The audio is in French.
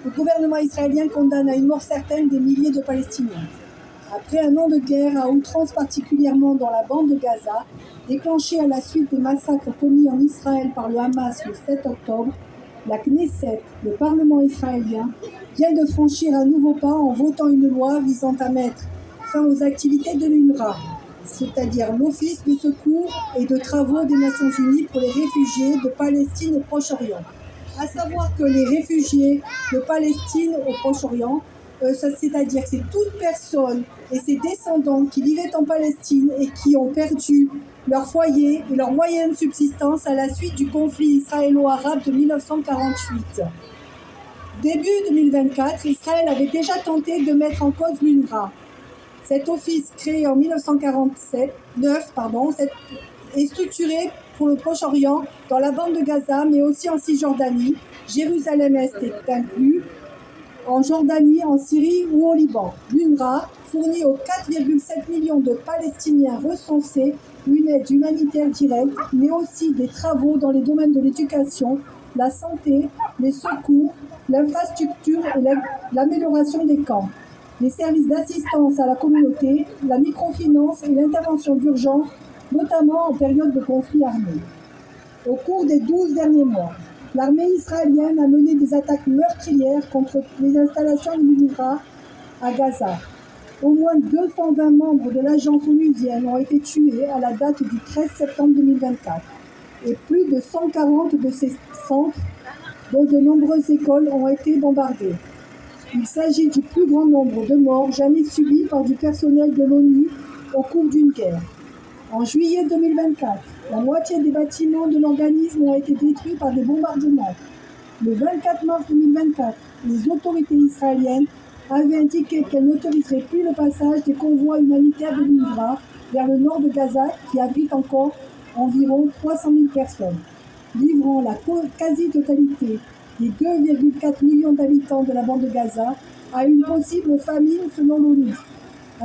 le gouvernement israélien condamne à une mort certaine des milliers de Palestiniens. Après un an de guerre à outrance, particulièrement dans la bande de Gaza, déclenchée à la suite des massacres commis en Israël par le Hamas le 7 octobre, la Knesset, le Parlement israélien, vient de franchir un nouveau pas en votant une loi visant à mettre fin aux activités de l'UNRWA, c'est-à-dire l'Office de secours et de travaux des Nations Unies pour les réfugiés de Palestine au Proche-Orient. À savoir que les réfugiés de Palestine au Proche-Orient, c'est-à-dire que c'est toute personne et ses descendants qui vivaient en Palestine et qui ont perdu leur foyer et leurs moyens de subsistance à la suite du conflit israélo-arabe de 1948. Début 2024, Israël avait déjà tenté de mettre en cause l'UNRWA. Cet office, créé en 1949, est structuré pour le Proche-Orient, dans la bande de Gaza, mais aussi en Cisjordanie, Jérusalem-Est est inclus, en Jordanie, en Syrie ou au Liban. L'UNRWA fournit aux 4,7 millions de Palestiniens recensés une aide humanitaire directe, mais aussi des travaux dans les domaines de l'éducation, la santé, les secours, l'infrastructure et l'amélioration des camps, les services d'assistance à la communauté, la microfinance et l'intervention d'urgence, notamment en période de conflit armé. Au cours des 12 derniers mois, l'armée israélienne a mené des attaques meurtrières contre les installations de l'UNRWA à Gaza. Au moins 220 membres de l'agence onusienne ont été tués à la date du 13 septembre 2024 et plus de 140 de ces centres, dont de nombreuses écoles, ont été bombardées. Il s'agit du plus grand nombre de morts jamais subis par du personnel de l'ONU au cours d'une guerre. En juillet 2024, la moitié des bâtiments de l'organisme ont été détruits par des bombardements. Le 24 mars 2024, les autorités israéliennes avaient indiqué qu'elles n'autoriseraient plus le passage des convois humanitaires de l'UNRWA vers le nord de Gaza, qui abrite encore environ 300 000 personnes, livrant la quasi-totalité des 2,4 millions d'habitants de la bande de Gaza à une possible famine selon l'ONU.